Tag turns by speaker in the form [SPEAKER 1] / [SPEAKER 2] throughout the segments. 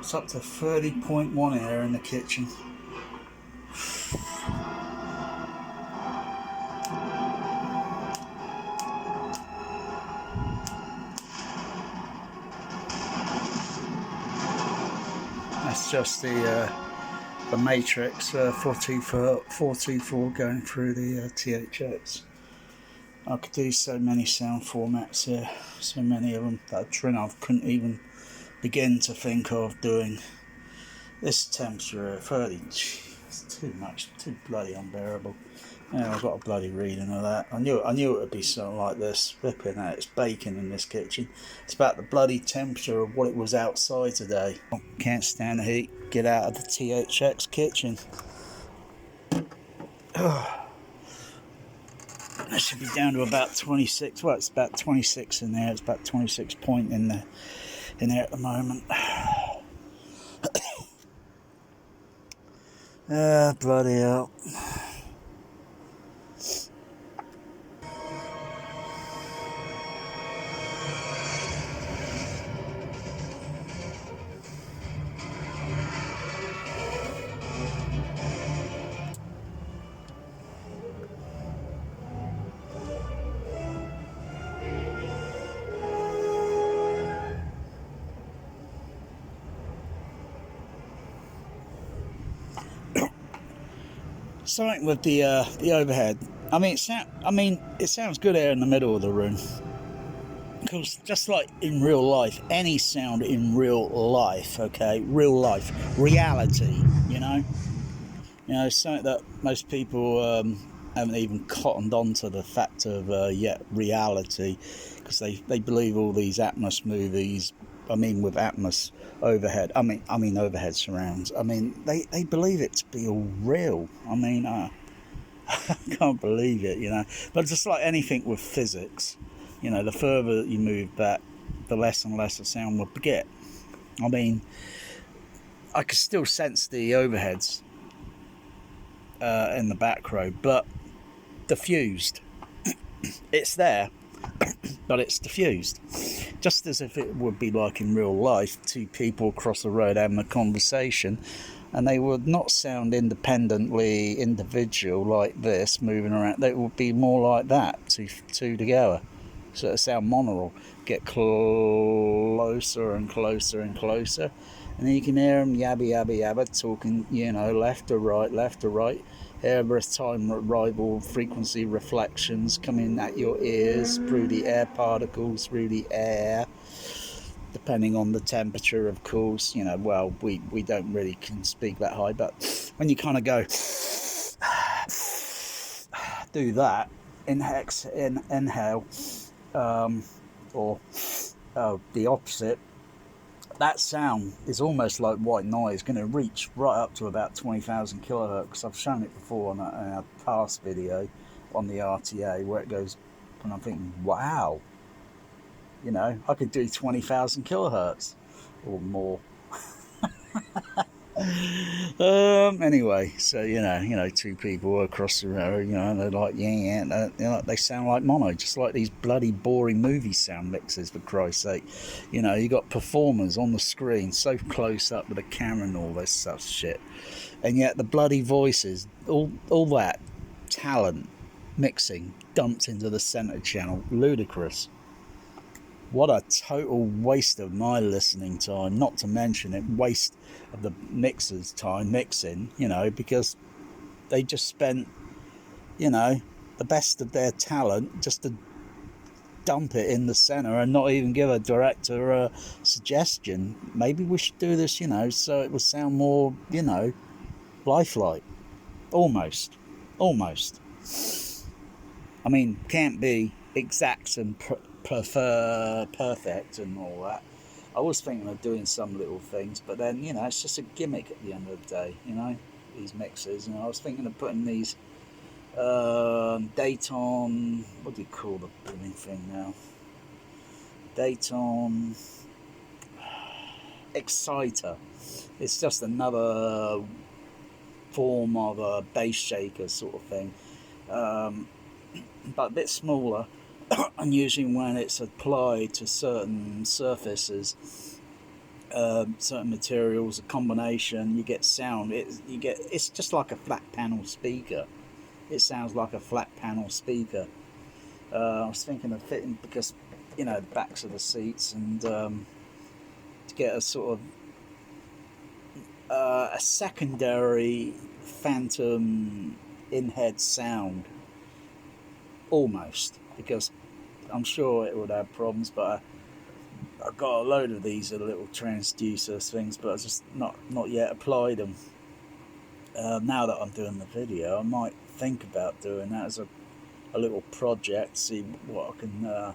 [SPEAKER 1] It's up to 30.1 air in the kitchen. That's just the matrix 424 going through the THX. I could do so many sound formats here, so many of them that I couldn't even begin to think of doing. This temperature 30, it's too much, too bloody unbearable. Yeah, I've got a bloody reading of that. I knew it would be something like this. Flipping out, it's baking in this kitchen. It's about the bloody temperature of what it was outside today. Can't stand the heat. Get out of the THX kitchen. That should be down to about 26. Well, it's about 26 in there. It's about 26 point in there at the moment. Bloody hell. Something with the overhead. I mean, it sounds good here in the middle of the room. Because just like in real life, any sound in real life, okay, real life, reality, you know, something that most people haven't even cottoned on to the fact of yet reality, because they believe all these Atmos movies. I mean, with Atmos overhead, I mean overhead surrounds. I mean, they believe it to be all real. I mean, I can't believe it, you know. But just like anything with physics, you know, the further that you move back, the less and less the sound will get. I mean, I could still sense the overheads in the back row, but diffused. It's there, but it's diffused. Just as if it would be like in real life, two people across the road having a conversation, and they would not sound independently individual like this, moving around. They would be more like that, two together. So it sound monaural, get closer and closer and closer, and then you can hear them yabba yabba yabba talking, you know, left to right, every time rival frequency reflections coming at your ears through the air particles, through the air, depending on the temperature, of course. You know, well, we don't really can speak that high, but when you kind of go do that, inhale, or the opposite, that sound is almost like white noise, going to reach right up to about 20,000 kilohertz. I've shown it before in a past video on the RTA, where it goes, and I'm thinking, wow, you know, I could do 20,000 kilohertz or more. Anyway, so you know, two people across the road, you know, and they're like, they sound like mono, just like these bloody boring movie sound mixes, for Christ's sake. You know, you got performers on the screen so close up with the camera and all this stuff shit, and yet the bloody voices, all that talent mixing dumped into the center channel, ludicrous. What a total waste of my listening time, not to mention it, waste of the mixers' time mixing, you know, because they just spent, you know, the best of their talent just to dump it in the center and not even give a director a suggestion. Maybe we should do this, you know, so it would sound more, you know, lifelike. Almost. I mean, can't be exact and perfect and all that. I was thinking of doing some little things, but then, you know, it's just a gimmick at the end of the day, you know, these mixers. You know, I was thinking of putting these Dayton, what do you call the blooming thing now? Dayton Exciter. It's just another form of a bass shaker sort of thing, but a bit smaller. And usually when it's applied to certain surfaces, certain materials, a combination, you get sound. It's just like a flat panel speaker. It sounds like a flat panel speaker. I was thinking of fitting, because the backs of the seats, and to get a sort of a secondary phantom in-head sound, almost, because I'm sure it would have problems, but I've got a load of these little transducer things, but I've just not yet applied them. Now that I'm doing the video, I might think about doing that as a little project, see what I can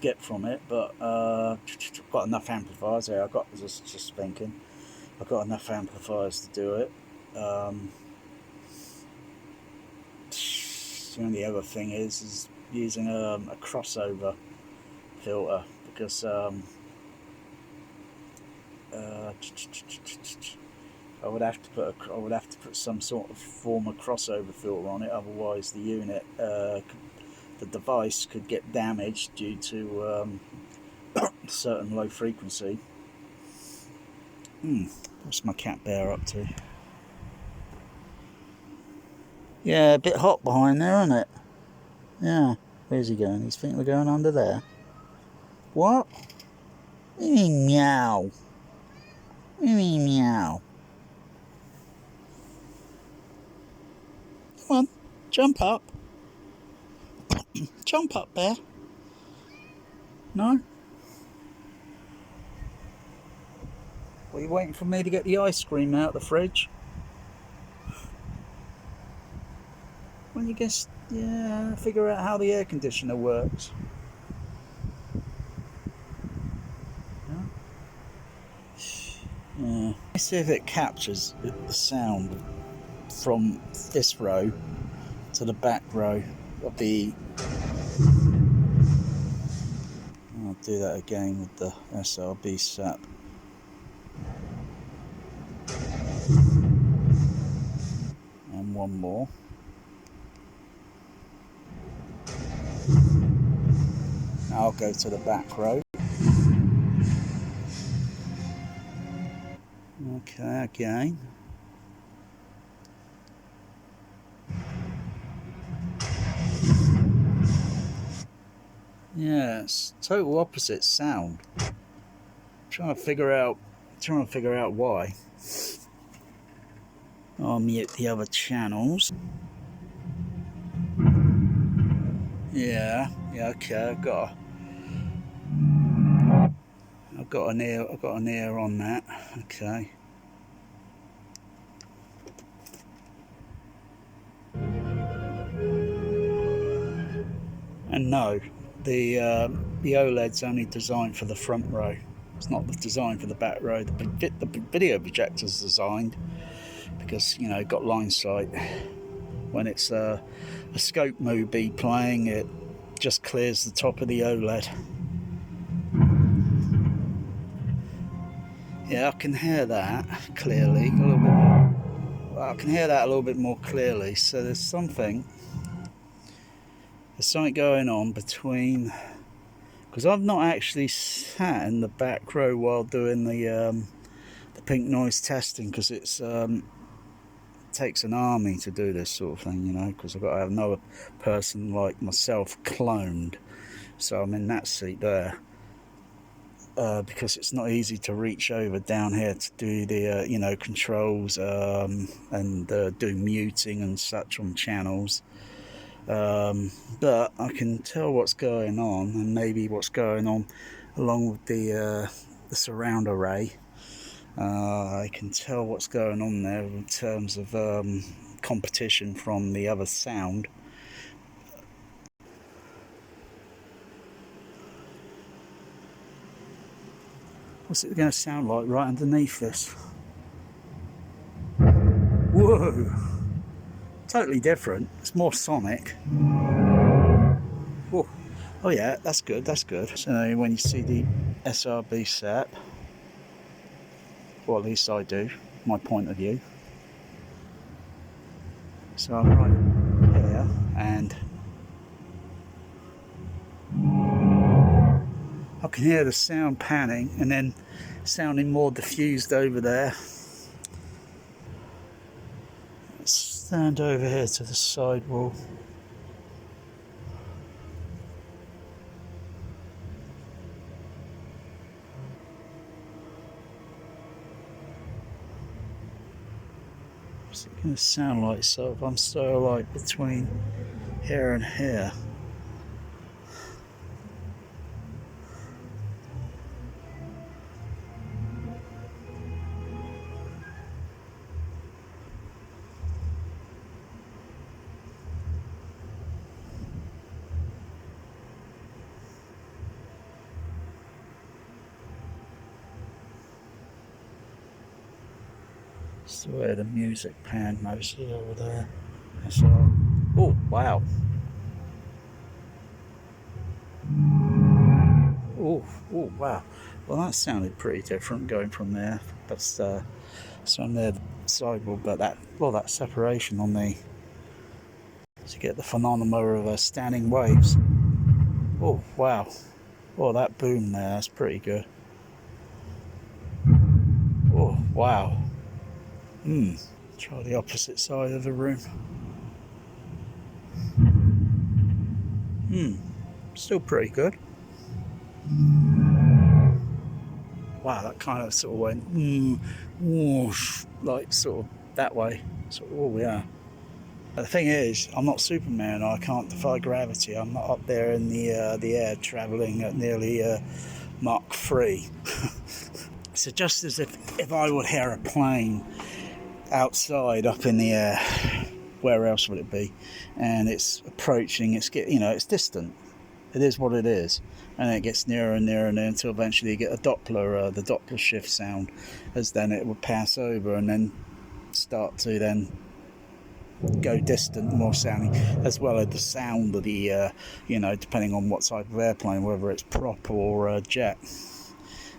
[SPEAKER 1] get from it. But I've got enough amplifiers there. I was just thinking, I've got enough amplifiers to do it. The only other thing is using a crossover filter, because I would have to put some sort of form of crossover filter on it. Otherwise, the unit, the device, could get damaged due to certain low frequency. What's my cat bear up to? Yeah, a bit hot behind there, isn't it? Yeah. Where's he going? He's thinking we're going under there. What? Meow. Meow. Come on, jump up. Jump up, bear. No? Well, you waiting for me to get the ice cream out of the fridge? Well, you guess, yeah, figure out how the air conditioner works. Yeah. Let's see if it captures the sound from this row to the back row of the... I'll do that again with the SRB sap. And one more. Now I'll go to the back row. Okay, again. Yes, total opposite sound. Trying to figure out why. I'll mute the other channels. Yeah, okay, I've got an ear on that. Okay. And no, the OLED's only designed for the front row. It's not designed for the back row. The video projector's designed because, it got line sight. When it's a scope movie playing, it just clears the top of the OLED. Yeah, I can hear that clearly, a little bit more. I can hear that a little bit more clearly. So there's something going on between, because I've not actually sat in the back row while doing the pink noise testing, because it's takes an army to do this sort of thing, because I've got to have another person like myself cloned, so I'm in that seat there, because it's not easy to reach over down here to do the controls and do muting and such on channels. But I can tell what's going on, and maybe what's going on along with the surround array. I can tell what's going on there in terms of competition from the other sound. What's it going to sound like right underneath this? Whoa! Totally different. It's more sonic. Whoa. Oh yeah, that's good, that's good. So when you see the SRB sap, well, at least I do, my point of view. So I'm right here, and I can hear the sound panning and then sounding more diffused over there. Let's stand over here to the side wall. What's it going to sound like? So if I'm so like between here and here. That's where the music pan mostly over there. So, oh wow. Oh, oh wow. Well, that sounded pretty different going from there. That's from there the sidewall, but that separation on the to get the phenomena of standing waves. Oh wow. Oh, that boom there, that's pretty good. Oh wow. Try the opposite side of the room. Still pretty good. Wow, that kind of sort of went whoosh, like sort of that way. So, oh yeah. The thing is, I'm not Superman. I can't defy gravity. I'm not up there in the air travelling at nearly Mach 3. So just as if I would hear a plane outside up in the air, where else would it be? And it's approaching. It's distant. It is what it is, and it gets nearer and nearer and nearer until eventually you get a Doppler, the Doppler shift sound, as then it would pass over and then start to then go distant, more sounding, as well as the sound of the, depending on what type of airplane, whether it's prop or jet,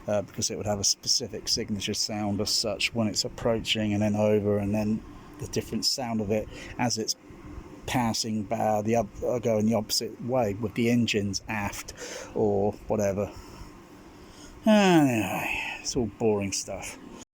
[SPEAKER 1] because it would have a specific signature sound as such when it's approaching and then over, and then the different sound of it as it's passing by going the opposite way with the engines aft or whatever. Anyway, it's all boring stuff.